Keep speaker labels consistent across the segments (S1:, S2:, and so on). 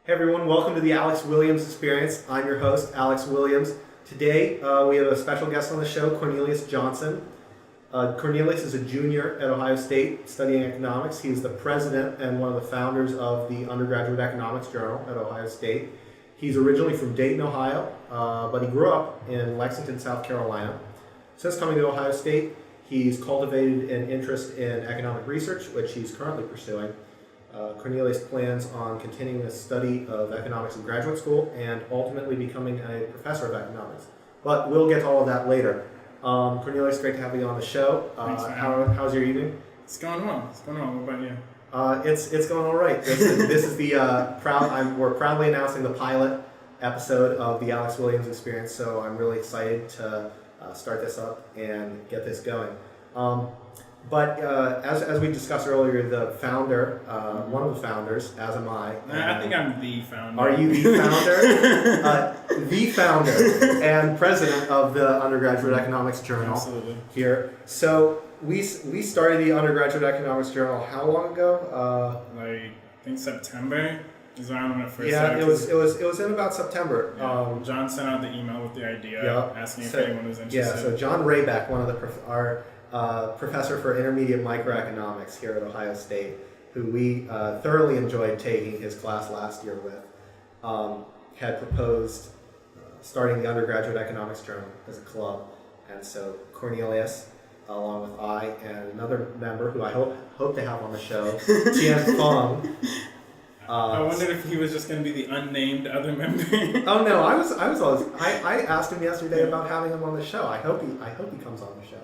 S1: Hey everyone, welcome to the Alex Williams Experience. I'm your host, Alex Williams. Today we have a special guest on the show, Cornelius Johnson. Cornelius is a junior at Ohio State studying economics. He is the president and one of the founders of the Undergraduate Economics Journal at Ohio State. He's originally from Dayton, Ohio, but he grew up in Lexington, South Carolina. Since coming to Ohio State, he's cultivated an interest in economic research, which he's currently pursuing. Cornelius plans on continuing the study of economics in graduate school and ultimately becoming a professor of economics. But we'll get to all of that later. Cornelius, great to have you on the show.
S2: Thanks, man.
S1: How's your evening?
S2: It's going well. What about you?
S1: It's going all right. This is the we're proudly announcing the pilot episode of the Alex Williams Experience. So I'm really excited to start this up and get this going. But as we discussed earlier, the founder, one of the founders, as am I.
S2: I think I'm the founder.
S1: Are you the founder? The founder and president of the Undergraduate Economics Journal.
S2: Absolutely.
S1: Here. So we started the Undergraduate Economics Journal how long ago?
S2: I think September is around when it first
S1: started.
S2: started.
S1: It was in about September.
S2: Yeah. John sent out the email with the idea, asking if anyone was interested.
S1: Yeah. So John Rayback, one of our professor for intermediate microeconomics here at Ohio State, who we thoroughly enjoyed taking his class last year with, had proposed starting the Undergraduate Economics Journal as a club. And so Cornelius, along with I and another member who I hope to have on the show, Tian Feng.
S2: I wondered if he was just going to be the unnamed other member.
S1: Oh no, I asked him yesterday about having him on the show. I hope he comes on the show.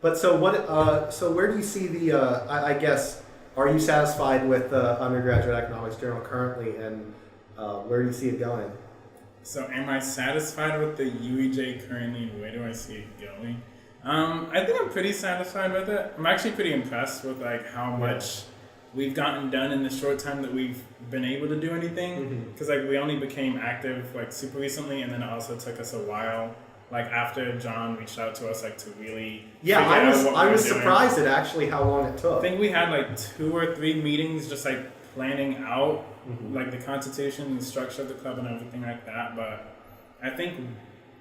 S1: But so what? So where do you see the? I guess, are you satisfied with the Undergraduate Economics Journal currently, and where do you see it going?
S2: So am I satisfied with the UEJ currently, and where do I see it going? I think I'm pretty satisfied with it. I'm actually pretty impressed with how much we've gotten done in the short time that we've been able to do anything. Because we only became active super recently, and then it also took us a while. After John reached out to us, to really
S1: I was surprised at actually how long it took.
S2: I think we had 2 or 3 meetings just planning out the constitution, the structure of the club, and everything like that. But I think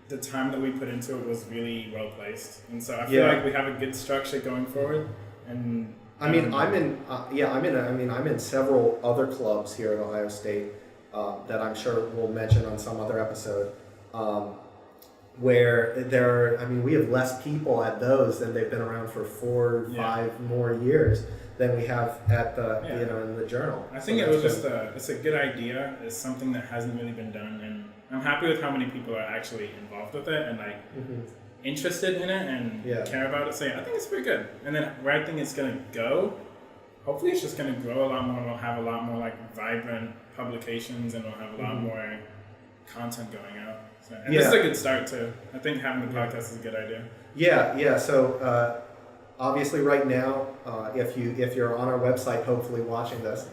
S2: the time that we put into it was really well placed, and so I feel like we have a good structure going forward. And
S1: I'm in several other clubs here at Ohio State that I'm sure we'll mention on some other episode. Where we have less people at those than they've been around for 4 or 5 more years than we have at the in the journal.
S2: I think it was it's a good idea. It's something that hasn't really been done, and I'm happy with how many people are actually involved with it and interested in it and care about it. So I think it's pretty good. And then where I think it's gonna go, hopefully it's just gonna grow a lot more. We'll have a lot more vibrant publications, and we'll have a lot more content going out. So, and this is a good start too. I think having the podcast is a good idea.
S1: Yeah. So obviously, right now, if you're on our website, hopefully watching this,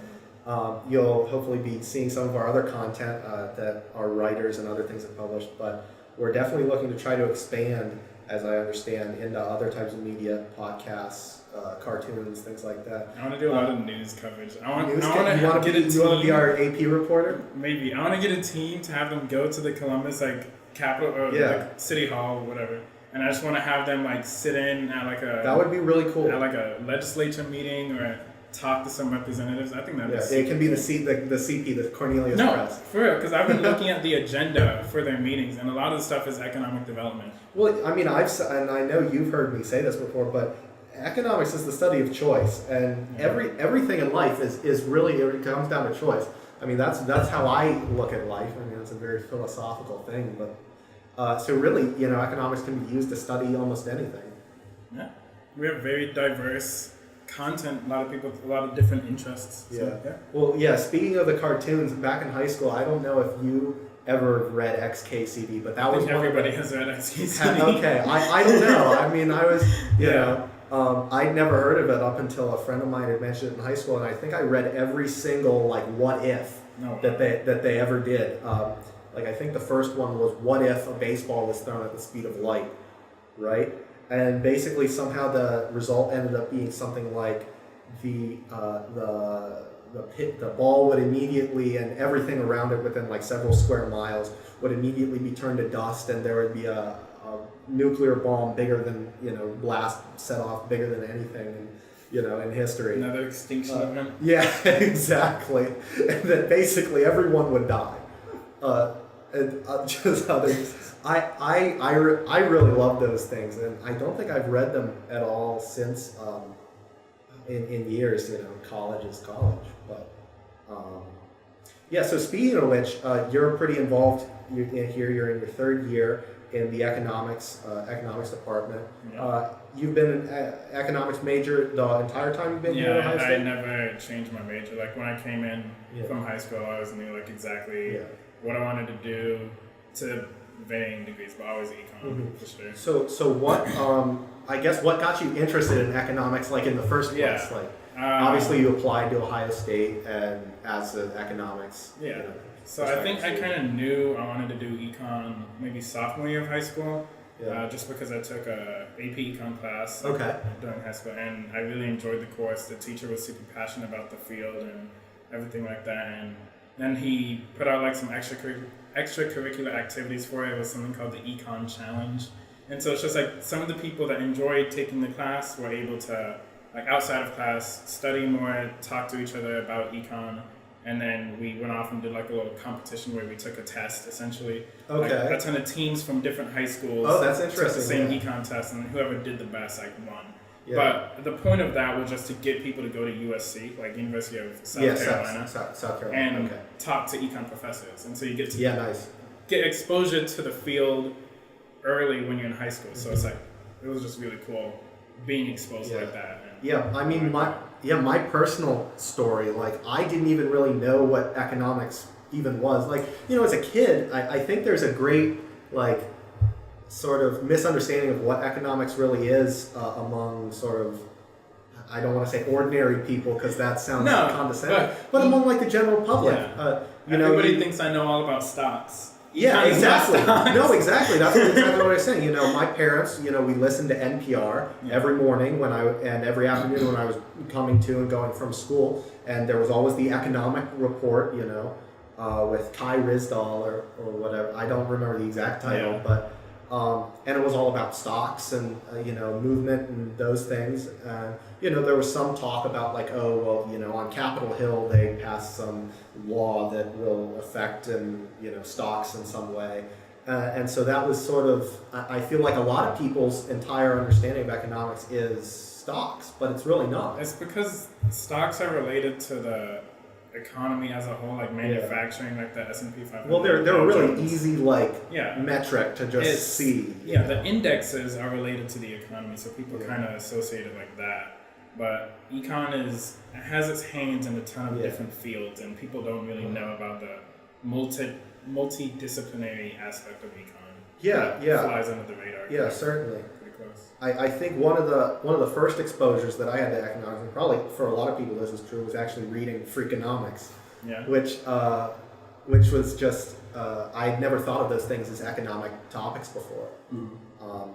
S1: you'll hopefully be seeing some of our other content that our writers and other things have published. But we're definitely looking to try to expand, as I understand, into other types of media, podcasts, cartoons, things like that.
S2: I want to do a lot of news coverage.
S1: You want to be our AP reporter?
S2: Maybe. I want to get a team to have them go to the Columbus Capitol or City Hall or whatever, and I just want to have them sit in at
S1: that would be really cool
S2: at a legislature meeting or talk to some representatives. I think that'd be
S1: it can be the CP, the Cornelius Press.
S2: For real, because I've been looking at the agenda for their meetings, and a lot of the stuff is economic development.
S1: Well, I know you've heard me say this before, but economics is the study of choice, and everything in life is really, it comes down to choice. That's how I look at life. It's a very philosophical thing, but so really, economics can be used to study almost anything.
S2: Yeah, we have very diverse content. A lot of people, a lot of different interests. So,
S1: Well, speaking of the cartoons, back in high school, I don't know if you ever read XKCD, but that was
S2: everybody has read XKCD.
S1: Okay, I don't know. I was, I'd never heard of it up until a friend of mine had mentioned it in high school, and I think I read every single what if that they ever did. I think the first one was what if a baseball was thrown at the speed of light, right? And basically somehow the result ended up being something like the the ball would immediately, and everything around it within like several square miles would immediately be turned to dust, and there would be a nuclear bomb bigger than, blast set off bigger than anything in history.
S2: Another extinction event.
S1: Yeah, exactly. And then basically everyone would die. And just others. I really love those things, and I don't think I've read them at all since in years. College is college, but yeah. So speaking of which, you're pretty involved. You're in your third year in the economics department.
S2: Yeah.
S1: You've been an economics major the entire time you've been here at Ohio State?
S2: I never changed my major. Like when I came in from high school, I always knew like exactly what I wanted to do, to varying degrees, but always econ for sure.
S1: So what? I guess what got you interested in economics, like in the first place?
S2: Yeah.
S1: Like obviously you applied to Ohio State and as an economics.
S2: Yeah. So I think I kind of knew I wanted to do econ maybe sophomore year of high school. Yeah. Just because I took a AP Econ class during high school, and I really enjoyed the course. The teacher was super passionate about the field and everything like that, and then he put out like some extracurricular activities for it. It was something called the Econ Challenge, and so it's just like some of the people that enjoyed taking the class were able to, like outside of class, study more, talk to each other about econ. And then we went off and did like a little competition where we took a test, essentially.
S1: Okay.
S2: Like a ton of teams from different high schools.
S1: Oh, that's interesting.
S2: Took the same econ test, and whoever did the best, like, won.
S1: Yeah.
S2: But the point of that was just to get people to go to USC, like University of South Carolina.
S1: South Carolina.
S2: And talk to econ professors. And so you get to
S1: nice.
S2: get exposure to the field early when you're in high school. So it's like, it was just really cool being exposed like that.
S1: And I mean, my personal story, like I didn't even really know what economics even was. Like, as a kid, I think there's a great like sort of misunderstanding of what economics really is among sort of, I don't want to say ordinary people because that sounds condescending, but among like the general public.
S2: Yeah. Everybody thinks I know all about stocks.
S1: Yeah, exactly. No, exactly. That's exactly what I was saying. My parents, we listened to NPR every morning and every afternoon when I was coming to and going from school, and there was always the economic report, with Kai Rizdal or whatever. I don't remember the exact title, but and it was all about stocks and movement and those things. There was some talk about like, on Capitol Hill they passed some law that will affect stocks in some way, and so that was sort of, I feel like a lot of people's entire understanding of economics is stocks, but it's really not.
S2: It's because stocks are related to the economy as a whole, like manufacturing, like the S&P 500.
S1: Well, they're a really easy metric to just see.
S2: Yeah, the indexes are related to the economy, so people kind of associate it like that. But econ has its hands in a ton of different fields, and people don't really know about the multidisciplinary aspect of econ. Flies under the radar.
S1: Yeah, certainly.
S2: Pretty close.
S1: I think one of the first exposures that I had to economics, and probably for a lot of people this is true, was actually reading Freakonomics. Yeah. Which was just I'd never thought of those things as economic topics before. Mm-hmm.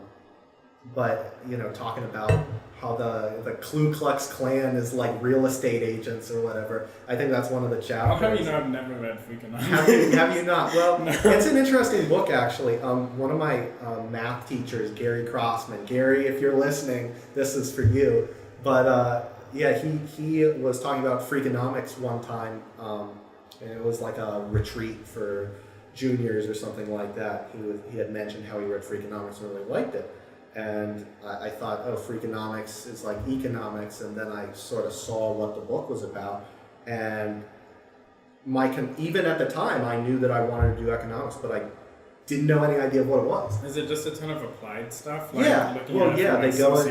S1: But talking about how the Ku Klux Klan is like real estate agents or whatever. I think that's one of the chapters.
S2: How have you not never read Freakonomics?
S1: Have you not? Well, no. It's an interesting book actually. One of my math teachers, Gary Crossman. Gary, if you're listening, this is for you. But he was talking about Freakonomics one time, and it was like a retreat for juniors or something like that. He had mentioned how he read Freakonomics and really liked it. And I thought, Freakonomics is like economics, and then I sort of saw what the book was about, and even at the time I knew that I wanted to do economics, but I didn't know any idea of what it was.
S2: Is it just a ton of applied stuff?
S1: They go in, stuff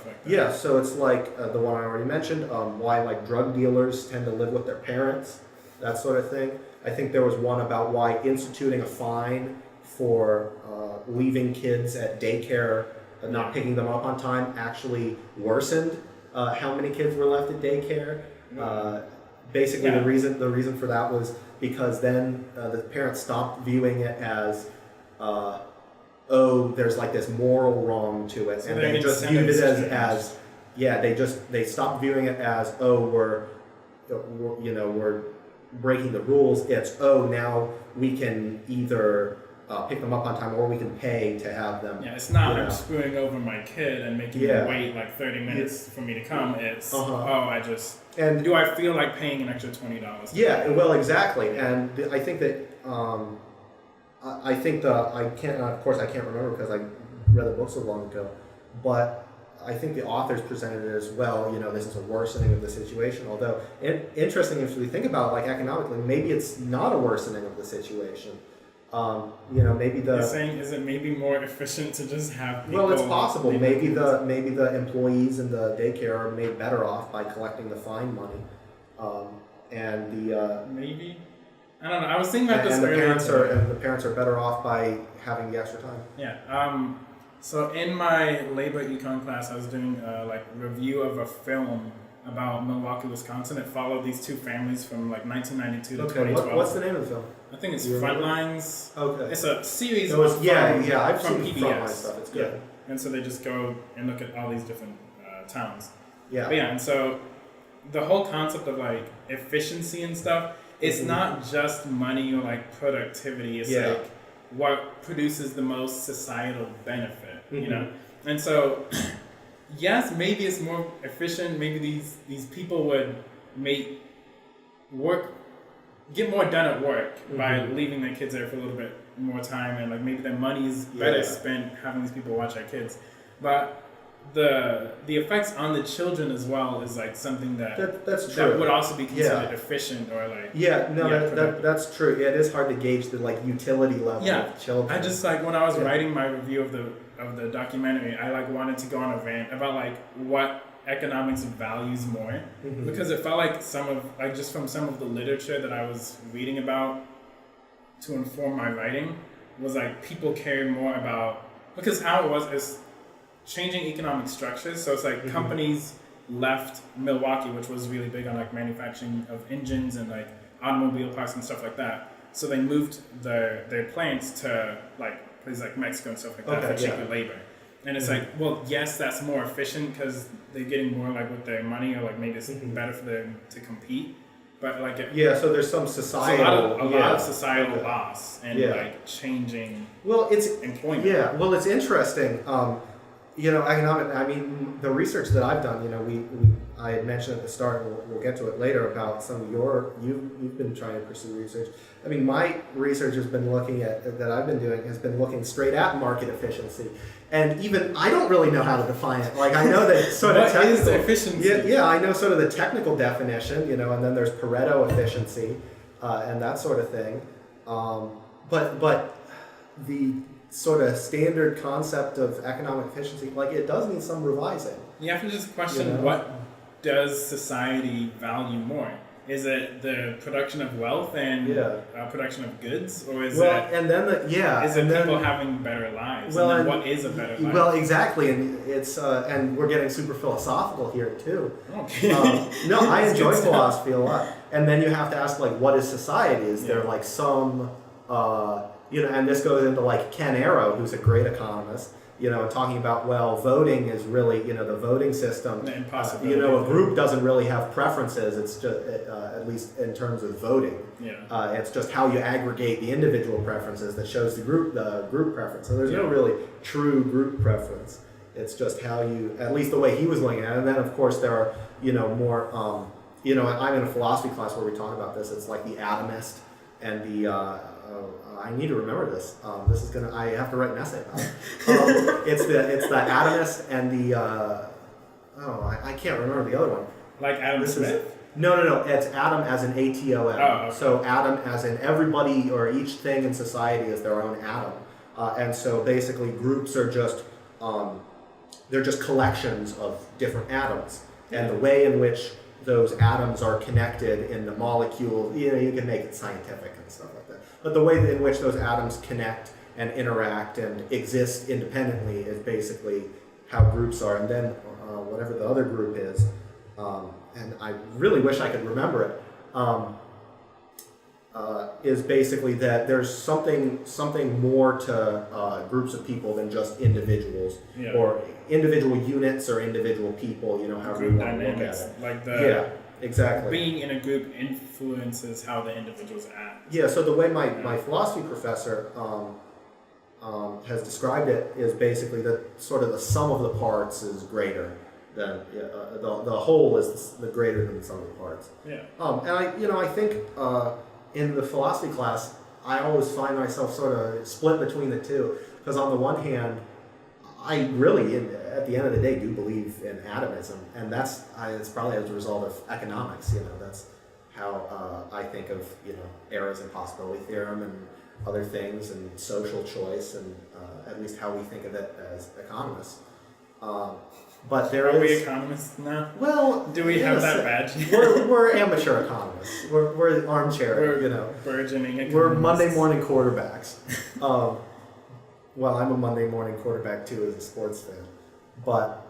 S1: like that. So it's like the one I already mentioned, why like drug dealers tend to live with their parents, that sort of thing. I think there was one about why instituting a fine for leaving kids at daycare and not picking them up on time actually worsened how many kids were left at daycare. Basically, the reason for that was because then the parents stopped viewing it as there's like this moral wrong to it, and they just viewed it as they stopped viewing it as, oh, we're breaking the rules. It's, oh, now we can either pick them up on time or we can pay to have them.
S2: Yeah, it's not I'm screwing over my kid and making him wait like 30 minutes for me to come. It's do I feel like paying an extra $20?
S1: Yeah, well, exactly. And I think that I can't remember because I read the book so long ago, but I think the authors presented it as well. This is a worsening of the situation. Although, interesting if we think about it, like economically, maybe it's not a worsening of the situation. Maybe
S2: You're saying, is it maybe more efficient to just have people?
S1: Well, it's possible. Maybe the employees in the daycare are made better off by collecting the fine money,
S2: maybe. I don't know. I was thinking about this earlier.
S1: And the parents are better off by having the extra time.
S2: Yeah. So in my labor econ class, I was doing review of a film about Milwaukee, Wisconsin. It followed these two families from 1992 to 2012.
S1: What's the name of the film?
S2: I think it's Frontlines.
S1: Okay.
S2: It's a series
S1: I've
S2: from
S1: seen
S2: PBS.
S1: Frontline stuff. It's good.
S2: Yeah. And so they just go and look at all these different towns.
S1: Yeah.
S2: But and so the whole concept of efficiency and stuff, it's not just money or productivity. It's what produces the most societal benefit, And so, yes, maybe it's more efficient. Maybe these people would get more done at work by leaving their kids there for a little bit more time, and maybe their money is better spent having these people watch our kids. But the effects on the children as well is something that's true. That would also be considered efficient or
S1: that's true. It is hard to gauge the utility level of children.
S2: I just when I was writing my review of the documentary, I wanted to go on a rant about what economics values more, because it felt like just from some of the literature that I was reading about to inform my writing was people care more about, because how it was is changing economic structures. So it's companies left Milwaukee, which was really big on manufacturing of engines and automobile parts and stuff like that. So they moved their plants to places like Mexico and stuff like that for cheaper labor. And it's well, yes, that's more efficient because they're getting more with their money, or maybe it's better for them to compete. But
S1: so there's some societal,
S2: a lot of societal loss and changing.
S1: Well, it's
S2: employment.
S1: Yeah, well, it's interesting. Economic. I mean, the research that I've done. I had mentioned at the start, and we'll get to it later, about some of you've been trying to pursue research. I mean, my research has been looking straight at market efficiency, and even I don't really know how to define it. I know that sort of technical.
S2: What is efficiency?
S1: Yeah, I know sort of the technical definition, and then there's Pareto efficiency, and that sort of thing. But the sort of standard concept of economic efficiency, it does need some revising.
S2: You have to just question what does society value more? Is it the production of wealth and production of goods, or is people having better lives?
S1: Well,
S2: and what is a better life?
S1: Well, exactly, and it's and we're getting super philosophical here too.
S2: Okay.
S1: No, I enjoy philosophy a lot, and then you have to ask what is society? Is there some and this goes into Ken Arrow, who's a great economist. Talking about, voting is really, the voting system. A group doesn't really have preferences. It's just, at least in terms of voting. Yeah. It's just how you aggregate the individual preferences that shows the group preference. So there's no really true group preference. It's just how you, at least the way he was looking at it. And then, of course, there are, more, I'm in a philosophy class where we talk about this. It's the atomist and the, I need to remember this. I have to write an essay about it. It's the atomist and the, I can't remember the other one.
S2: Adam Smith?
S1: No. It's atom as in ATOM.
S2: Oh, okay.
S1: So atom as in everybody or each thing in society is their own atom. And so basically groups are just, they're just collections of different atoms. And the way in which those atoms are connected in the molecule, you can make it scientific and stuff like that. But the way in which those atoms connect and interact and exist independently is basically how groups are. And then whatever the other group is, and I really wish I could remember it. is basically that there's something more to groups of people than just individuals or individual units or individual people. However you want to look at it.
S2: Like
S1: exactly.
S2: Being in a group influences how the individuals act.
S1: Yeah. So the way my philosophy professor has described it is basically that sort of the sum of the parts is greater than the whole is the greater than the sum of the parts.
S2: Yeah.
S1: And I think in the philosophy class I always find myself sort of split between the two, because on the one hand I really at the end of the day do believe in atomism, and it's probably as a result of economics. That's how I think of Era's impossibility theorem and other things, and social choice, and at least how we think of it as economists. But
S2: Are we economists now?
S1: Well,
S2: do we have that badge?
S1: we're amateur economists. We're armchair.
S2: We're burgeoning economists.
S1: We're Monday morning quarterbacks. Well, I'm a Monday morning quarterback too as a sports fan, but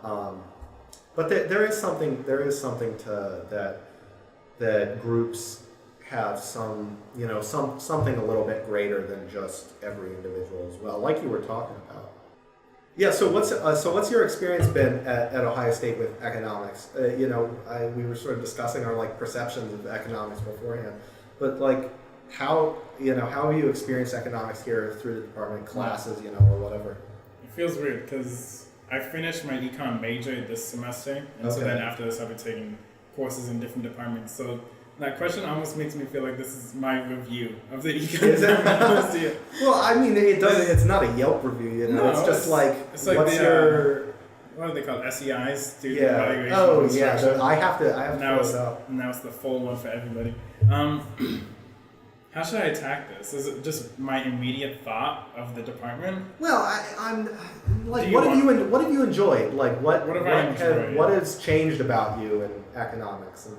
S1: there is something to that groups have something a little bit greater than just every individual as well, like you were talking about. Yeah. So what's your experience been at Ohio State with economics? We were sort of discussing our perceptions of economics beforehand, but how have you experienced economics here through the department classes, or whatever?
S2: It feels weird because I finished my econ major this semester, and so then after this I've been taking courses in different departments. So that question almost makes me feel like this is my review of the econ.
S1: Well, I mean, it doesn't. It's not a Yelp review,
S2: No,
S1: it's just
S2: it's like
S1: what's your
S2: what are they called? SEIs, student
S1: yeah.
S2: evaluation.
S1: Oh yeah, I have to
S2: now
S1: fill it out.
S2: Now it's the full one for everybody. How should I attack this? Is it just my immediate thought of the department?
S1: Well, I'm like, what have you enjoyed? Like, what has changed about you in economics, and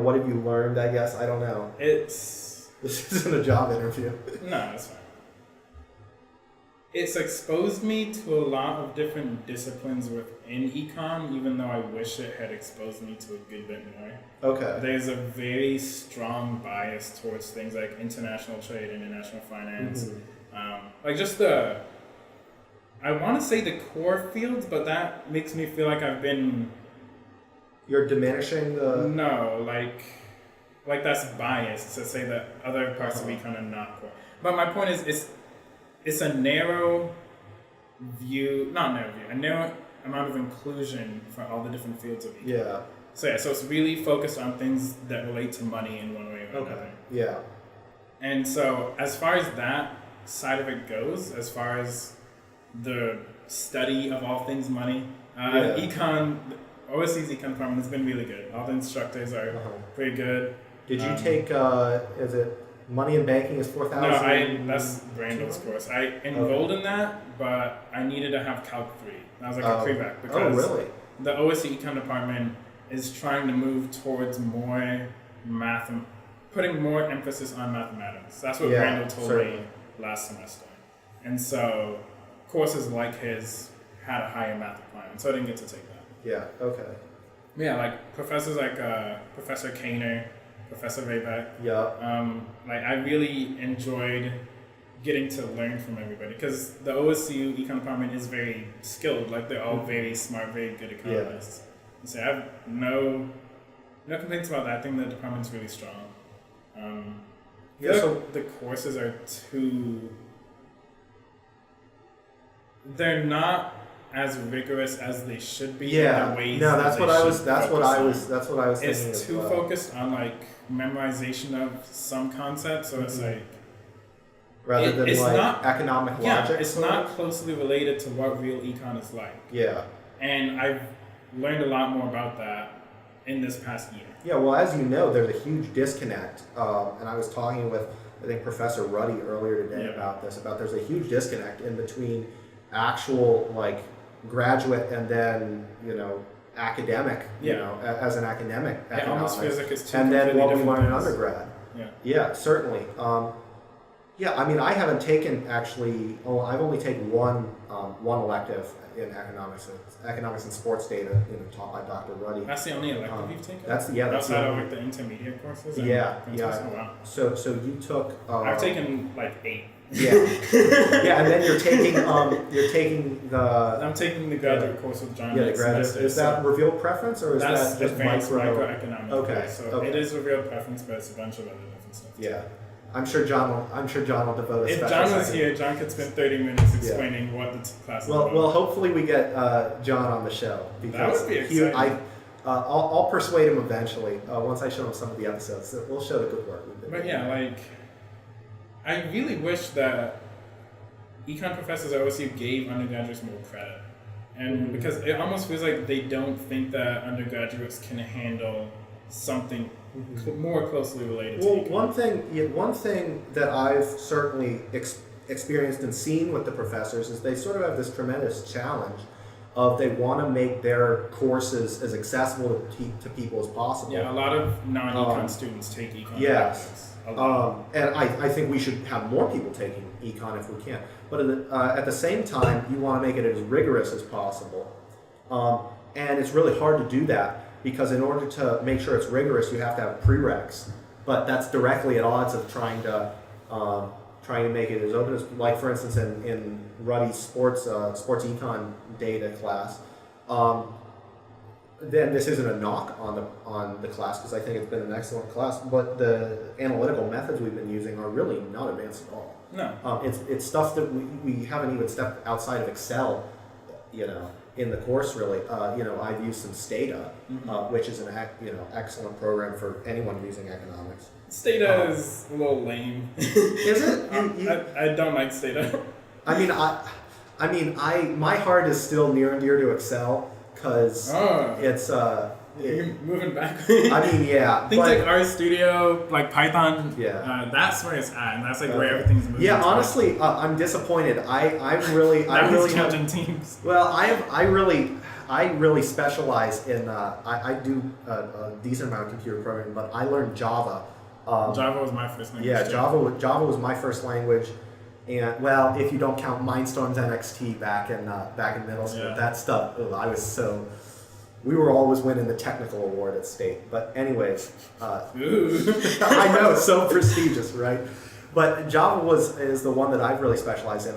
S1: what have you learned? I guess I don't know. This isn't a job interview.
S2: No, it's fine. It's exposed me to a lot of different disciplines within econ, even though I wish it had exposed me to a good bit more.
S1: Okay.
S2: There's a very strong bias towards things like international trade, international finance. Mm-hmm. I want to say the core fields, but that makes me feel like I've been...
S1: You're diminishing the...
S2: No, like that's biased to say that other parts of econ are not core. But my point is, it's a narrow view, a narrow amount of inclusion for all the different fields of econ.
S1: Yeah.
S2: So it's really focused on things that relate to money in one way or another.
S1: Yeah. And
S2: so as far as that side of it goes, as far as the study of all things money, econ, OSC's econ department has been really good. All the instructors are pretty good.
S1: Did you take, is it Money and Banking is 4,000?
S2: No, that's Brandon's course. I enrolled in that, but I needed to have Calc 3. That was like a pre-bac because
S1: really?
S2: The OSC econ department is trying to move towards more putting more emphasis on mathematics. That's what Brandon told me last semester. And so courses like his had a higher math requirement, so I didn't get to take that.
S1: Yeah, okay.
S2: Yeah, like professors like Professor Kainer, Professor Rayback.
S1: Yeah.
S2: I really enjoyed getting to learn from everybody because the OSCU econ department is very skilled. Like they're all very smart, very good economists. So I have no complaints about that. I think the department's really strong. So the courses are they're not as rigorous as they should be.
S1: Yeah.
S2: In the ways
S1: that's what I was thinking.
S2: It's too focused on memorization of some concepts, so it's
S1: rather than economic logic.
S2: It's not closely related to what real econ is like.
S1: Yeah.
S2: And I've learned a lot more about that in this past year.
S1: Yeah, well, as you know, there's a huge disconnect, and I was talking with, I think, Professor Ruddy earlier today about there's a huge disconnect in between actual, graduate and then, academic, as an academic economics. It
S2: almost feels like it's two
S1: and then what we
S2: different
S1: learn in
S2: things.
S1: undergrad.
S2: Yeah.
S1: Yeah, certainly. Yeah, I mean, I haven't taken actually. Oh, I've only taken one elective in economics and sports data, taught by Dr. Ruddy.
S2: That's the only elective you've taken.
S1: That's
S2: outside of like the intermediate courses.
S1: Yeah.
S2: Oh, wow.
S1: So you took.
S2: I've taken like 8.
S1: Yeah, yeah, and then you're taking the.
S2: I'm taking the graduate course with John.
S1: Yeah, the graduate. Is that revealed preference or is
S2: that's
S1: that just
S2: advanced microeconomics?
S1: Okay,
S2: So
S1: okay.
S2: it is revealed preference, but it's a bunch of other different stuff.
S1: Yeah, I'm sure John will devote a
S2: If
S1: special
S2: John was
S1: second.
S2: here, John could spend 30 minutes explaining what the class is about.
S1: Well, hopefully we get John on the show because
S2: that would be exciting.
S1: I'll persuade him eventually. Once I show him some of the episodes, we'll show the good work we've been
S2: But
S1: doing.
S2: yeah, like I really wish that econ professors at OSU gave undergraduates more credit, and because it almost feels like they don't think that undergraduates can handle something more closely related to econ.
S1: One thing that I've certainly experienced and seen with the professors is they sort of have this tremendous challenge of they want to make their courses as accessible to people as possible.
S2: Yeah, a lot of non-econ students take econ.
S1: Yes. And I think we should have more people taking econ if we can. But at the same time, you want to make it as rigorous as possible. And it's really hard to do that because in order to make sure it's rigorous, you have to have prereqs. But that's directly at odds of trying to make it as open as, like for instance, in Ruddy's sports econ data class. Then this isn't a knock on the class because I think it's been an excellent class, but the analytical methods we've been using are really not advanced at all.
S2: No.
S1: It's stuff that we haven't even stepped outside of Excel, in the course really. I've used some Stata, which is an excellent program for anyone using economics.
S2: Stata is a little lame.
S1: Is it?
S2: I don't like Stata.
S1: My heart is still near and dear to Excel. Because it's
S2: you're moving back.
S1: Yeah.
S2: Things like RStudio, like Python.
S1: Yeah.
S2: That's where it's at, and that's like where everything's moving.
S1: Yeah, honestly, I'm disappointed. I really
S2: changing teams.
S1: Well, I really specialize in. I do a decent amount of computer programming, but I learned Java.
S2: Java was my first language.
S1: Yeah, Java was my first language. And well, if you don't count Mindstorm's NXT back in middle school, that stuff. We were always winning the technical award at state. But anyways, I know, so prestigious, right? But Java is the one that I've really specialized in.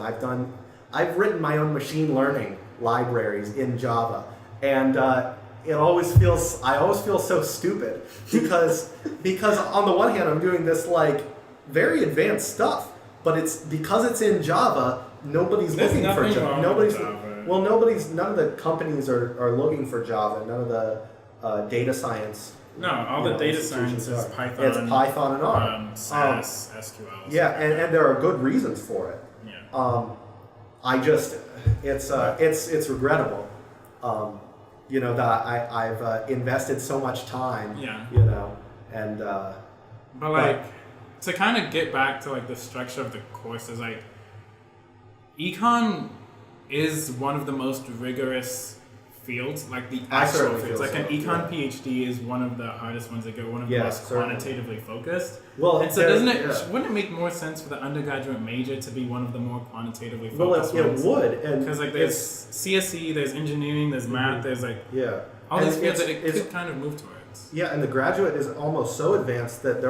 S1: I've written my own machine learning libraries in Java, and I always feel so stupid because on the one hand I'm doing this like very advanced stuff. But it's because it's in Java, nobody's looking for Java. None of the companies are looking for Java. None of the data science.
S2: No, all the data science is Python.
S1: It's Python and R.
S2: SAS, SQL.
S1: Yeah, and there are good reasons for it.
S2: Yeah.
S1: It's regrettable. That I've invested so much time.
S2: Yeah.
S1: And.
S2: But to kind of get back to like the structure of the courses, like econ is one of the most rigorous fields, like the actual fields. Like an econ PhD is one of the hardest ones to go, one of the most quantitatively focused.
S1: Well,
S2: and so wouldn't it make more sense for the undergraduate major to be one of the more quantitatively focused ones?
S1: It would,
S2: because like there's CSE, there's engineering, there's math, there's like all these fields that it could kind of move towards.
S1: Yeah, and the graduate is almost so advanced that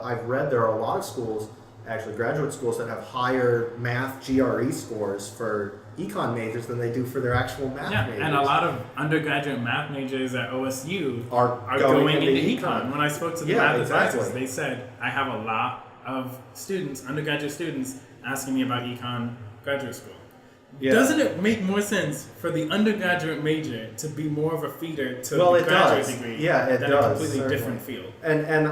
S1: I've read there are a lot of schools, actually graduate schools, that have higher math GRE scores for econ majors than they do for their actual math majors.
S2: And a lot of undergraduate math majors at OSU
S1: are
S2: going into econ. When I spoke to the math advisors, they said, I have a lot of students, undergraduate students, asking me about econ graduate school. Yeah. Doesn't it make more sense for the undergraduate major to be more of a feeder to the graduate degree than a completely different field?
S1: And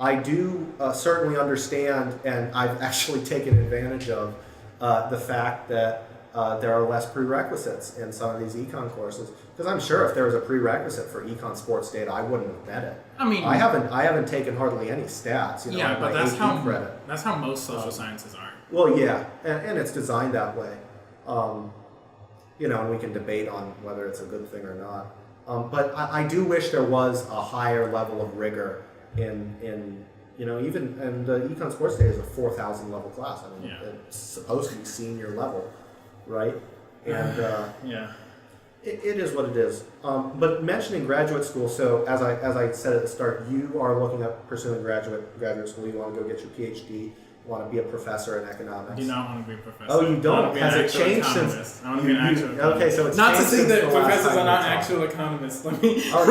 S1: I do certainly understand, and I've actually taken advantage of the fact that there are less prerequisites in some of these econ courses. Because I'm sure if there was a prerequisite for econ sports data, I wouldn't have met it. I mean, I haven't taken hardly any stats.
S2: But that's how most social sciences are.
S1: Well, yeah, and it's designed that way. And we can debate on whether it's a good thing or not. But I do wish there was a higher level of rigor in and the Econ Sports Day is a 4,000 level class. I mean,
S2: Yeah.
S1: it's supposed to be senior level, right? And
S2: yeah.
S1: It is what it is. But mentioning graduate school, so as I said at the start, you are looking at pursuing graduate school. You want to go get your PhD. You want to be a professor in economics.
S2: I do not want to be a professor.
S1: Oh, you don't? Has it changed
S2: economist.
S1: since?
S2: I want to be an actual economist.
S1: Okay, so it's
S2: not to
S1: changed
S2: say
S1: since
S2: that
S1: the last
S2: professors
S1: time
S2: are not
S1: we talked.
S2: actual economists. Let me
S1: Oh,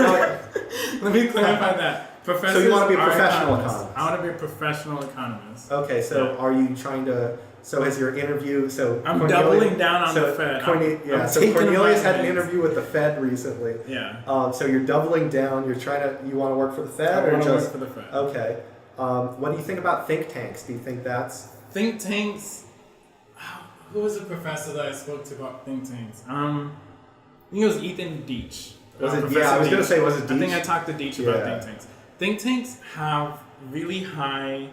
S2: let me clarify that. Professors
S1: So you want to be a
S2: are
S1: professional
S2: economists.
S1: economist?
S2: I want to be a professional economist.
S1: Okay, so are you trying to? So has your interview? So
S2: I'm doubling down on the Fed.
S1: So Cornelius had an interview with the Fed recently.
S2: Yeah.
S1: So you're doubling down. You want to work for the Fed,
S2: I
S1: or
S2: want to
S1: just
S2: work for the Fed.
S1: okay? What do you think about think tanks? Do you think that's
S2: Think tanks. Who was the professor that I spoke to about think tanks? I think it was Ethan Deach.
S1: was it?
S2: Professor
S1: Yeah, I was going
S2: Deach.
S1: to say was it? Deach?
S2: I think I talked to Deach about
S1: Yeah.
S2: think tanks. Think tanks have really high.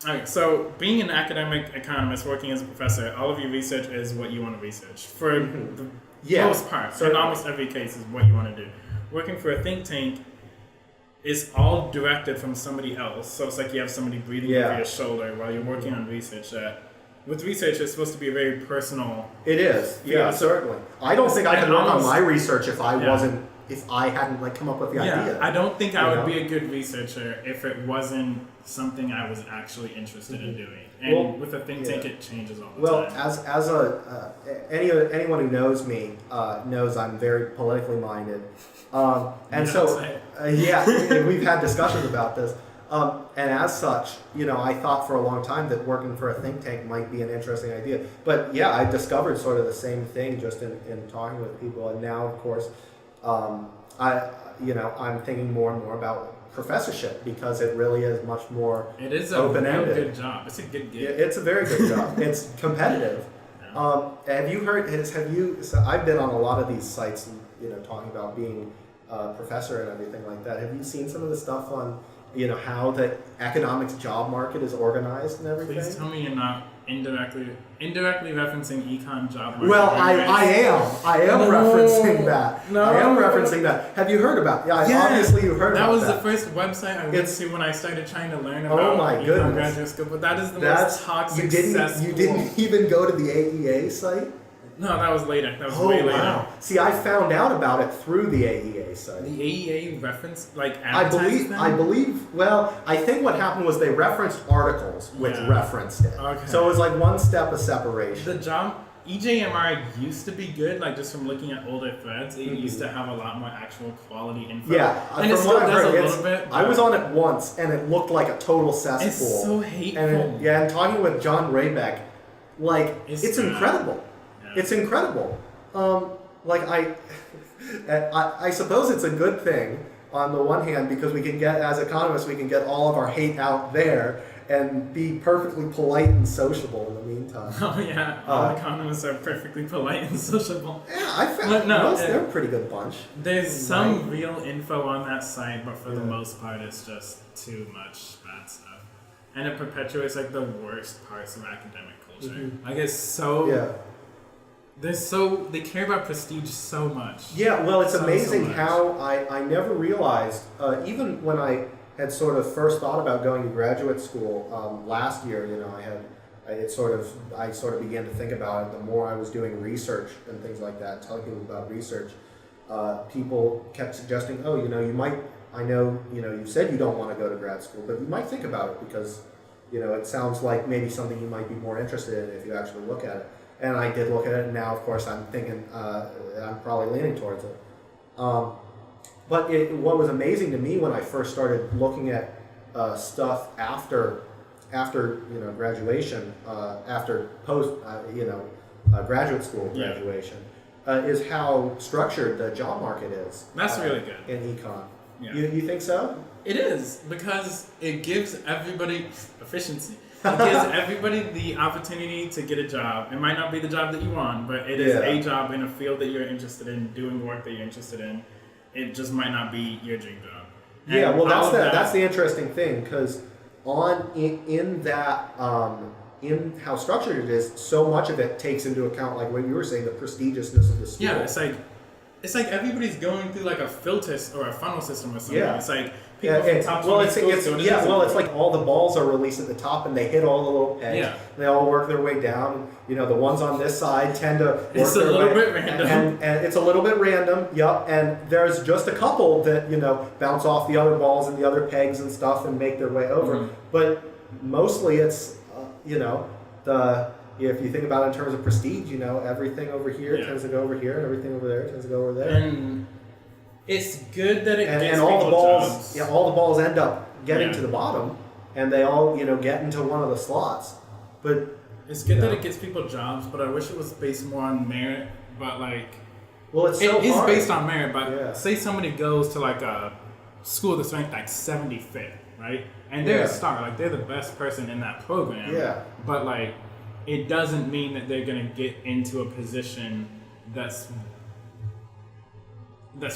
S2: Okay, so being an academic economist, working as a professor, all of your research is what you want to research for the most part. So in almost every case is what you want to do. Working for a think tank is all directed from somebody else. So it's like you have somebody breathing over your shoulder while you're working on research. With research, it's supposed to be a very personal.
S1: It is. Yeah, certainly. I don't think I could work on my research if I hadn't like come up with the idea.
S2: I don't think I would be a good reseller if it wasn't something I was actually interested in doing. And with a think tank, it changes all the time.
S1: Well, anyone who knows me knows I'm very politically minded, and we've had discussions about this. And as such, I thought for a long time that working for a think tank might be an interesting idea. But yeah, I discovered sort of the same thing just in talking with people. And now, of course, I'm thinking more and more about professorship because it really is much more
S2: it is a
S1: open-ended.
S2: real good job. It's a good gig.
S1: Yeah, it's a very good job. It's competitive. Have you heard? So I've been on a lot of these sites, talking about being a professor and everything like that. Have you seen some of the stuff on, how the economics job market is organized and everything?
S2: Please tell me you're not indirectly referencing econ job market.
S1: Well, I am referencing that.
S2: No.
S1: I am referencing that. Have you heard about? Yeah, obviously you heard about that.
S2: That was the first website I went to when I started trying to learn about econ graduate school. But that is the most toxic.
S1: You didn't even go to the AEA site?
S2: No, that was later. That was way later.
S1: Wow. See, I found out about it through the AEA site.
S2: The AEA reference, advertises them?
S1: I believe. Well, I think what happened was they referenced articles which referenced it.
S2: Okay.
S1: So it was like one step of separation.
S2: The job EJMR used to be good, just from looking at older threads. It used to have a lot more actual quality info.
S1: Yeah,
S2: and
S1: from what I've heard,
S2: a little bit.
S1: I was on it once, and it looked like a total cesspool.
S2: It's so hateful.
S1: And talking with John Raybeck, it's incredible. Yeah. It's incredible. I suppose it's a good thing on the one hand because we can get, as economists, we can get all of our hate out there and be perfectly polite and sociable in the meantime.
S2: Oh yeah, all economists are perfectly polite and sociable.
S1: Yeah, I found they're a pretty good bunch.
S2: There's some real info on that site, but for the most part, it's just too much bad stuff, and it perpetuates the worst parts of academic culture.
S1: Mm-hmm.
S2: It's so. Yeah. They care about prestige so much.
S1: Yeah, well, it's amazing how I never realized, even when I had sort of first thought about going to graduate school last year, I sort of began to think about it. The more I was doing research and things like that, telling people about research, people kept suggesting, you might, I know, you said you don't want to go to grad school, but you might think about it because, it sounds like maybe something you might be more interested in if you actually look at it. And I did look at it, and now, of course, I'm thinking I'm probably leaning towards it. But what was amazing to me when I first started looking at stuff after graduation, after post graduate school graduation, is how structured the job market is.
S2: That's really good
S1: in econ.
S2: Yeah.
S1: You think so?
S2: It is, because it gives everybody efficiency. It gives everybody the opportunity to get a job. It might not be the job that you want, but it is a job in a field that you're interested in, doing work that you're interested in. It just might not be your dream job.
S1: Yeah, well, that's the interesting thing, because in how structured it is, so much of it takes into account, like what you were saying, the prestigiousness of the school.
S2: Yeah, it's like everybody's going through a filter or a funnel system or something. Yeah. It's like people from top 20 schools doing it.
S1: It's like all the balls are released at the top and they hit all the little pegs.
S2: Yeah.
S1: They all work their way down. You know, the ones on this side tend to work
S2: It's a little bit random.
S1: And it's a little bit random, yep. And there's just a couple that, you know, bounce off the other balls and the other pegs and stuff and make their way over. Mm-hmm. But mostly it's, you know, if you think about it in terms of prestige, you know, everything over here tends to go over here and everything over there tends to go over there.
S2: And it's good that it gets
S1: and all the balls,
S2: jobs.
S1: Yeah, all the balls end up getting to the bottom, and they all, you know, get into one of the slots. But
S2: it's good that it gets people jobs, but I wish it was based more on merit. But like,
S1: well, it is
S2: based on merit. But say somebody goes to like a school that's ranked like 75th, right? And they're a star, like they're the best person in that program.
S1: Yeah.
S2: But like, it doesn't mean that they're gonna get into a position that's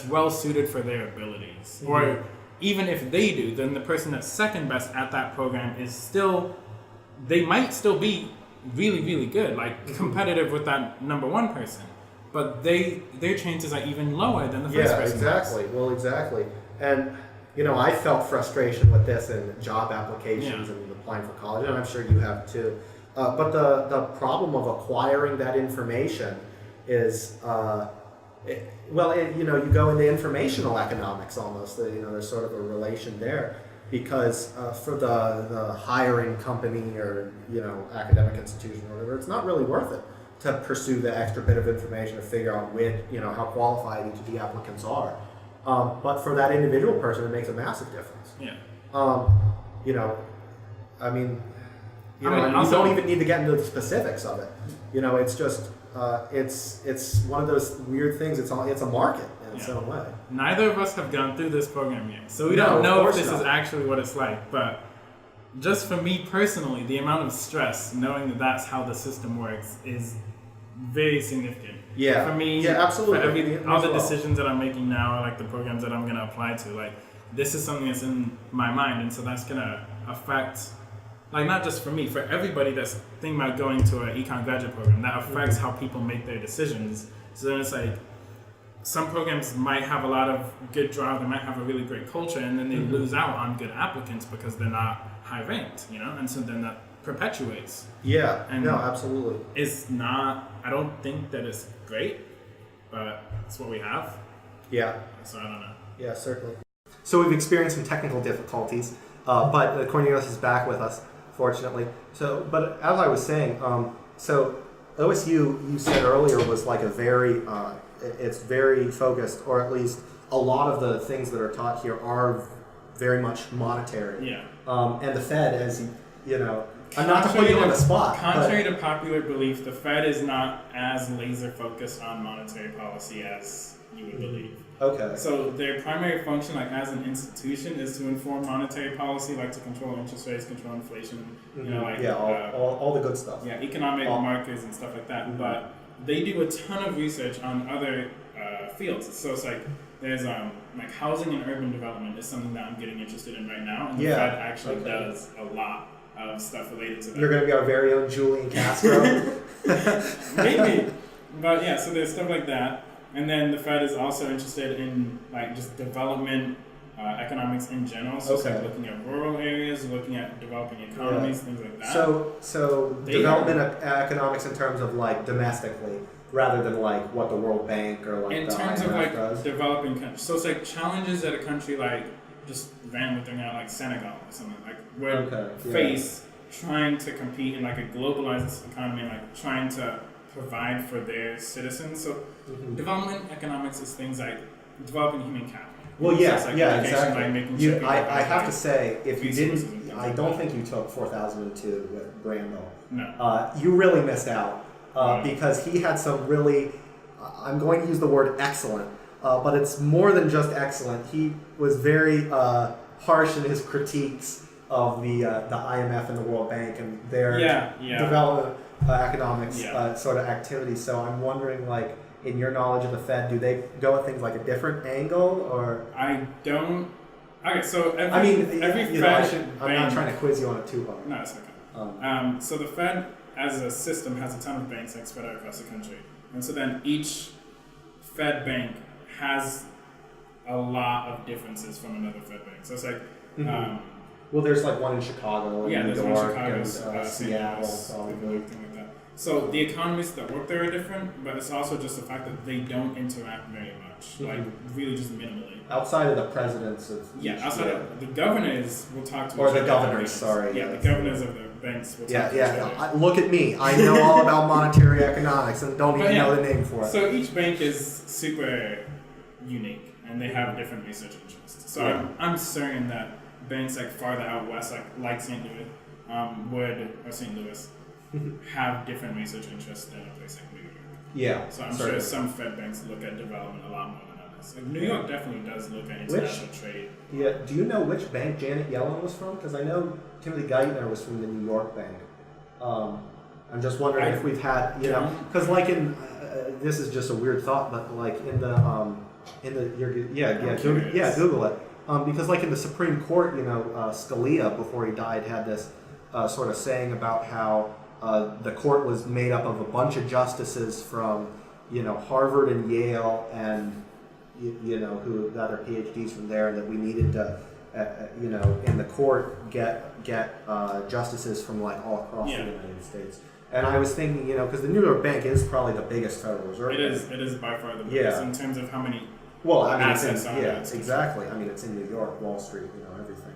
S2: well suited for their abilities. Mm-hmm. Or even if they do, then the person that's second best at that program they might still be really, really good, like competitive with that number one person. But their chances are even lower than the first person.
S1: Exactly. Well, exactly. And, you know, I felt frustration with this in job applications and applying for college, and I'm sure you have too. But the problem of acquiring that information is, you know, you go into informational economics almost. You know, there's sort of a relation there because for the hiring company or, you know, academic institution or whatever, it's not really worth it to pursue the extra bit of information to figure out you know, how qualified each of the applicants are. But for that individual person, it makes a massive difference.
S2: Yeah.
S1: You know, I mean, you
S2: also,
S1: don't even need to get into the specifics of it. You know, it's just it's one of those weird things. It's a market in its own way.
S2: Neither of us have gone through this program yet, so we don't know if this is actually what it's like. But just for me personally, the amount of stress knowing that that's how the system works is very significant.
S1: Yeah.
S2: For me,
S1: absolutely.
S2: For all the decisions that I'm making now, like the programs that I'm going to apply to, like this is something that's in my mind, and so that's going to affect. Like, not just for me, for everybody that's thinking about going to an econ graduate program, that affects how people make their decisions. So then it's like, some programs might have a lot of good drive, they might have a really great culture, and then they lose out on good applicants because they're not high ranked, you know? And so then that perpetuates.
S1: Yeah,
S2: and
S1: no, absolutely.
S2: It's not, I don't think that it's great, but it's what we have.
S1: Yeah.
S2: So I don't know.
S1: Yeah, certainly. So we've experienced some technical difficulties, but Cornelius is back with us. Fortunately. So, but as I was saying, so OSU, you said earlier, was like it's very focused, or at least a lot of the things that are taught here are very much monetary.
S2: Yeah.
S1: And the Fed, as you know, I'm not to put you on the spot.
S2: Contrary to popular belief, the Fed is not as laser focused on monetary policy as you would believe.
S1: Okay.
S2: So their primary function, like as an institution, is to inform monetary policy, like to control interest rates, control inflation, you know, like
S1: all the good stuff.
S2: Yeah, economic markers and stuff like that. Mm-hmm. But they do a ton of research on other fields. So it's like there's like housing and urban development is something that I'm getting interested in right now, and the Fed actually does a lot of stuff related to that.
S1: You're going to be our very own Julian Castro.
S2: Maybe, but yeah. So there's stuff like that. And then the Fed is also interested in like just development economics in general. So it's like looking at rural areas, looking at developing economies, things like that.
S1: So development economics in terms of like domestically, rather than like what the World Bank or like
S2: in
S1: the
S2: terms
S1: IMF
S2: of like
S1: does.
S2: Developing countries. So it's like challenges that a country like just randomly throwing out like Senegal or something like would face trying to compete in like a globalized economy, and like trying to provide for their citizens. So development economics is things like developing human capital.
S1: Well, yes,
S2: like
S1: exactly.
S2: Like making sure
S1: I have to say, if you didn't, I don't think you took 4002 with Brandel.
S2: No.
S1: You really missed out because he had some really, I'm going to use the word excellent, but it's more than just excellent. He was very harsh in his critiques of the IMF and the World Bank and their development economics sort of activities. So I'm wondering, like, in your knowledge of the Fed, do they go at things like a different angle, or?
S2: I don't. Okay, so every
S1: Fed I'm not trying to quiz you on it too hard.
S2: No, it's okay. So the Fed, as a system, has a ton of banks like spread out across the country, and so then each Fed bank has a lot of differences from another Fed bank. So it's like,
S1: well, there's like one in Chicago, and
S2: there's
S1: New
S2: one in
S1: York,
S2: Chicago,
S1: and
S2: Seattle,
S1: Seattle,
S2: everything like that. So the economists that work there are different, but it's also just the fact that they don't interact very much, like really just minimally.
S1: Outside of the presidents of
S2: outside of the governors will talk to
S1: or the governors. Sorry,
S2: the governors of the banks will talk to each other.
S1: Look at me, I know all about monetary economics and don't even know the name for it.
S2: So each bank is super unique, and they have different research interests. So I'm certain that banks like farther out west, like St. Louis, St. Louis, have different research interests than a place like New York.
S1: Yeah.
S2: So I'm sure some Fed banks look at development a lot more than others. Like New York definitely does look at international trade. Yeah.
S1: Do you know which bank Janet Yellen was from? Because I know Timothy Geithner was from the New York Bank. I'm just wondering if we've had, because like in this is just a weird thought, but like Google it. Because like in the Supreme Court, Scalia before he died had this sort of saying about how the court was made up of a bunch of justices from, Harvard and Yale and, who got their PhDs from there, and that we needed to, in the court get justices from like all across the United States. And I was thinking, because the New York Bank is probably the biggest Federal Reserve Bank.
S2: It is by far the biggest in terms of how many assets are there.
S1: Exactly. I mean, it's in New York, Wall Street, everything.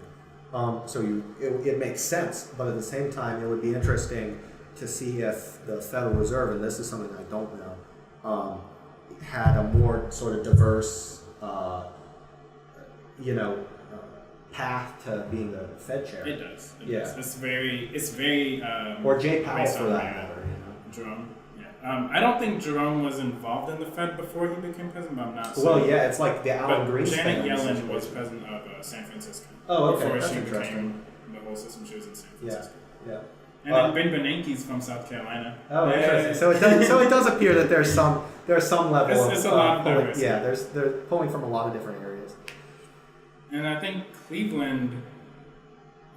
S1: So it makes sense, but at the same time, it would be interesting to see if the Federal Reserve, and this is something I don't know, had a more sort of diverse, path to being the Fed chair.
S2: It does. It's very.
S1: Or Jay Powell for that matter.
S2: Jerome. Yeah. I don't think Jerome was involved in the Fed before he became president. But I'm not.
S1: Well, it's like the Alan Greenspan.
S2: Janet Yellen was president of San Francisco.
S1: Oh, okay.
S2: Before
S1: That's
S2: she
S1: interesting.
S2: became the whole system. She was in San Francisco.
S1: Yeah.
S2: And then Ben Bernanke's from South Carolina.
S1: Oh, interesting. So it does appear that there's some level of
S2: it's a lot of
S1: pulling. Yeah, they're pulling from a lot of different areas.
S2: And I think Cleveland,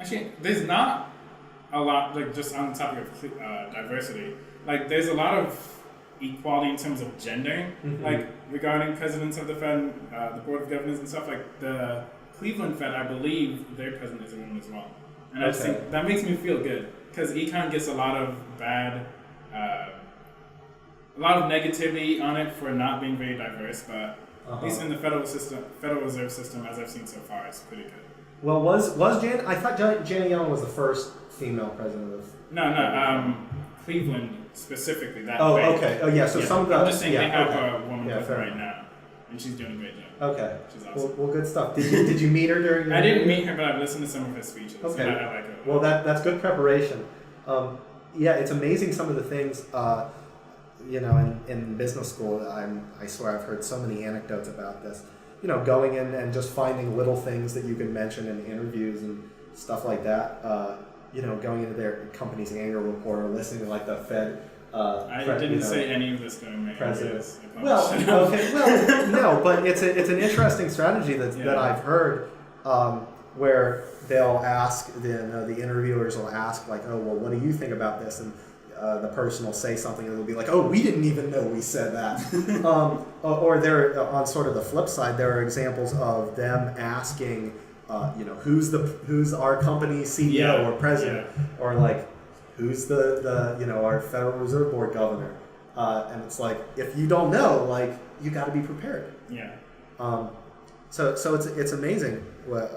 S2: actually, there's not a lot, like just on the topic of diversity, like there's a lot of equality in terms of gender, like regarding presidents of the Fed, the Board of Governors and stuff. Like the Cleveland Fed, I believe their president is a woman as well. And I think that makes me feel good, because econ gets a lot of bad, a lot of negativity on it for not being very diverse, but at least in the Federal Reserve System, as I've seen so far, it's pretty good.
S1: Well, was Janet? I thought Janet Yellen was the first female president of.
S2: No, Cleveland specifically. That.
S1: Oh,
S2: bank.
S1: Okay. Oh, yeah. So some of the.
S2: I'm just saying they have a woman with right now, and she's doing a great job.
S1: Okay.
S2: She's awesome.
S1: Well, good stuff. Did you meet her during? Your
S2: I didn't meet her, but I've listened to some of her speeches.
S1: Okay.
S2: And I like her.
S1: Well, that's good preparation. It's amazing some of the things. In business school, I swear I've heard so many anecdotes about this. Going in and just finding little things that you can mention in interviews and stuff like that. Going into their company's annual report or listening to like the Fed.
S2: I didn't say any of this during my interviews.
S1: No, but it's an interesting strategy that I've heard, where they'll ask the interviewers will ask like, oh well, what do you think about this? And the person will say something and they'll be like, oh, we didn't even know we said that. Or there, on sort of the flip side, there are examples of them asking, who's our company CEO or president, or like, who's the our Federal Reserve Board governor, and it's like, if you don't know, like, you got to be prepared.
S2: Yeah.
S1: So it's amazing what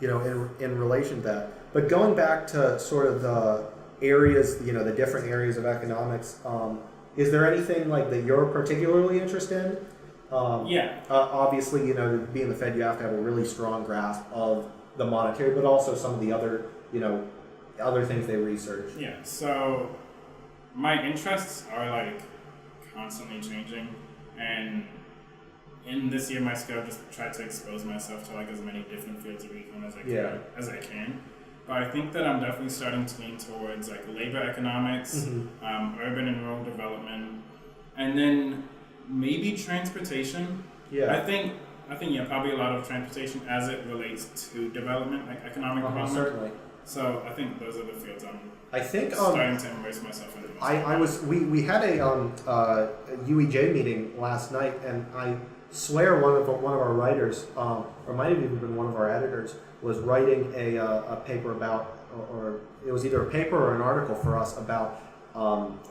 S1: in relation to that. But going back to sort of the areas, the different areas of economics, is there anything like that you're particularly interested in? Obviously, being the Fed, you have to have a really strong grasp of the monetary, but also some of the other, other things they research.
S2: Yeah. So my interests are like constantly changing, and in this year, my skill just tried to expose myself to like as many different fields of econ as I can. But I think that I'm definitely starting to lean towards like labor economics, urban and rural development, and then maybe transportation. Yeah. I think probably a lot of transportation as it relates to development, like economic development.
S1: Certainly.
S2: So I think those are the fields
S1: I think
S2: starting to immerse myself in.
S1: We had a UEJ meeting last night, and I swear one of our writers, or might have even been one of our editors, was writing a paper about, or it was either a paper or an article for us about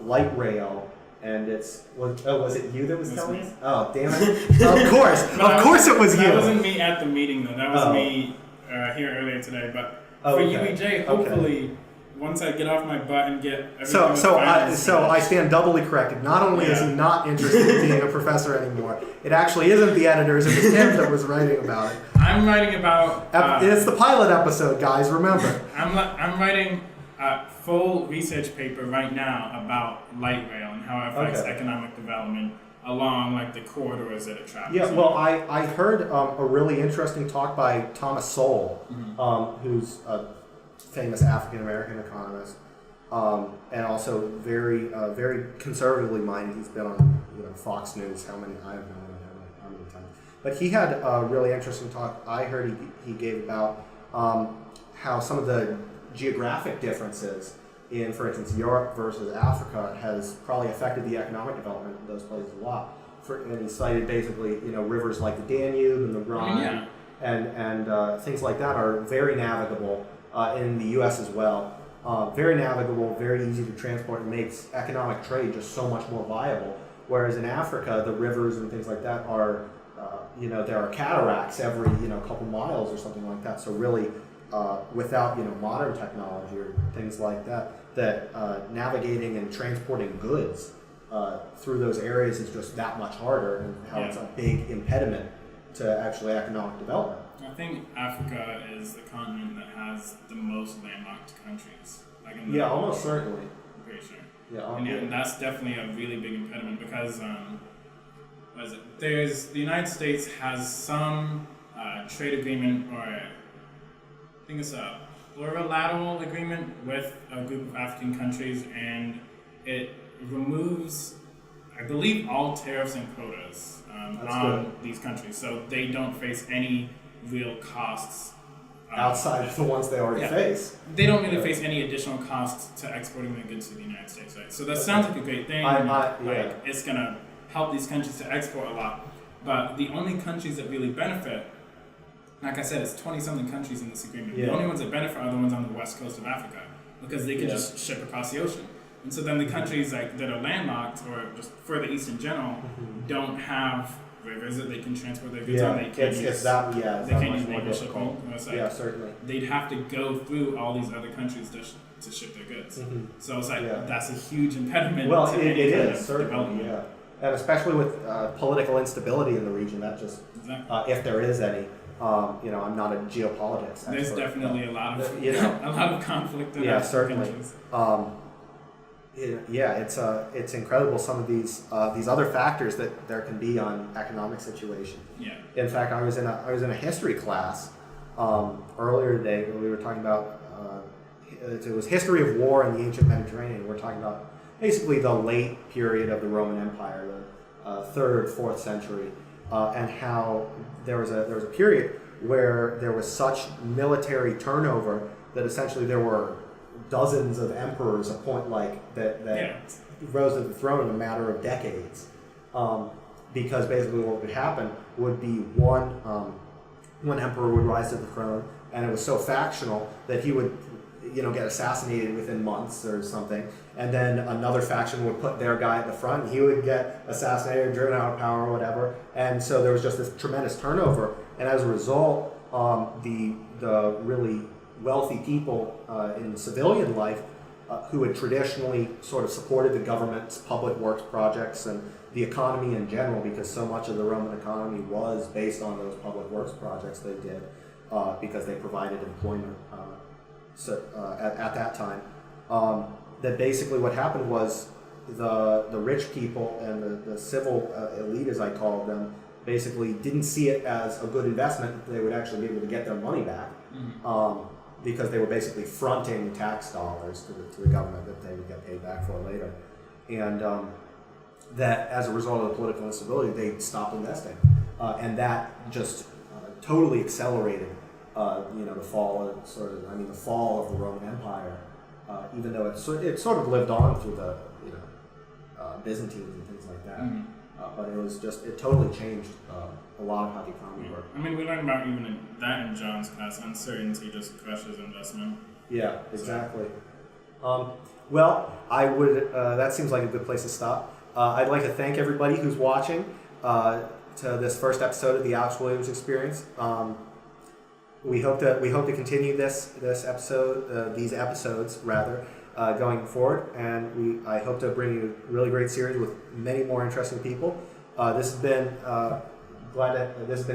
S1: light rail. And was it you that was telling us? Oh, damn it! Of course it was you.
S2: That wasn't me at the meeting though. That was me here earlier today. But for UEJ, hopefully, once I get off my butt and get everything. So
S1: I stand doubly corrected. Not only is he not interested in being a professor anymore, it actually isn't the editors. It was him that was writing about it.
S2: I'm writing about.
S1: It's the pilot episode, guys. Remember.
S2: I'm writing a full research paper right now about light rail and how it affects economic development along like the corridors that it travels.
S1: Yeah, well, I heard a really interesting talk by Thomas Sowell, who's a famous African American economist, and also very conservatively minded. He's been on Fox News. I have no idea how many times. But he had a really interesting talk. I heard he gave about how some of the geographic differences in, for instance, Europe versus Africa has probably affected the economic development in those places a lot. And he cited basically, rivers like the Danube and the Rhine and things like that are very navigable in the U.S. as well. Very navigable, very easy to transport, and makes economic trade just so much more viable. Whereas in Africa, the rivers and things like that are, there are cataracts every, couple miles or something like that. So really, without modern technology or things like that, navigating and transporting goods through those areas is just that much harder, and how it's a big impediment to actually economic development.
S2: I think Africa is the continent that has the most landlocked countries.
S1: Almost certainly.
S2: I'm pretty sure.
S1: And
S2: that's definitely a really big impediment because the United States has some trade agreement, or I think it's a plurilateral agreement with a group of African countries, and it removes, I believe, all tariffs and quotas on these countries, so they don't face any real costs
S1: outside of the ones they already face.
S2: They don't really face any additional costs to exporting their goods to the United States, right? So that sounds like a great thing. It's gonna help these countries to export a lot, but the only countries that really benefit, like I said, it's 20-something countries in this agreement. The only ones that benefit are the ones on the west coast of Africa, because they can just ship across the ocean. And so then the countries that are landlocked, or just further east in general, don't have rivers that they can transport their goods on. They can't use naval shipping.
S1: Certainly.
S2: They'd have to go through all these other countries to ship their goods. So it's that's a huge impediment.
S1: Well,
S2: to
S1: it is certainly,
S2: development.
S1: and especially with political instability in the region, that just if there is any. I'm not a geopolitics expert.
S2: There's definitely a lot of a lot of conflict in
S1: certainly. It's incredible some of these other factors that there can be on economic situation. In fact, I was in a history class earlier today where we were talking about it was history of war in the ancient Mediterranean. We're talking about basically the late period of the Roman Empire, the 3rd, 4th century. And how there was a period where there was such military turnover that essentially there were dozens of emperors that rose to the throne in a matter of decades. Because basically what would happen would be one emperor would rise to the throne, and it was so factional that he would get assassinated within months or something, and then another faction would put their guy at the front, and he would get assassinated, driven out of power, or whatever. And so there was just this tremendous turnover, and as a result, the really wealthy people in civilian life who had traditionally sort of supported the government's public works projects and the economy in general, because so much of the Roman economy was based on those public works projects they did, because they provided employment at that time. That basically what happened was the rich people and the civil elite, as I call them, basically didn't see it as a good investment that they would actually be able to get their money back, because they were basically fronting tax dollars to the government that they would get paid back for later. And that as a result of the political instability, they stopped investing. And that just totally accelerated the fall of the fall of the Roman Empire, even though it sort of lived on through the Byzantines and things like that.
S2: Mm-hmm.
S1: But it totally changed a lot of how the economy worked.
S2: I mean, we learned about even that in John's class. Uncertainty just crushes investment.
S1: Yeah, exactly. Well, I would. That seems like a good place to stop. I'd like to thank everybody who's watching to this first episode of the Alex Williams Experience. We hope to continue these episodes going forward, and I hope to bring you a really great series with many more interesting people. This has been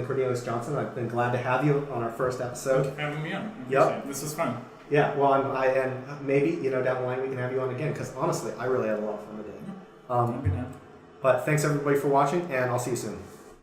S1: Cornelius Johnson. I've been glad to have you on our first episode.
S2: Thank you for having me on.
S1: Yep.
S2: This was fun.
S1: Yeah, well, and maybe down the line we can have you on again, because honestly, I really had a lot of fun today. But thanks everybody for watching, and I'll see you soon.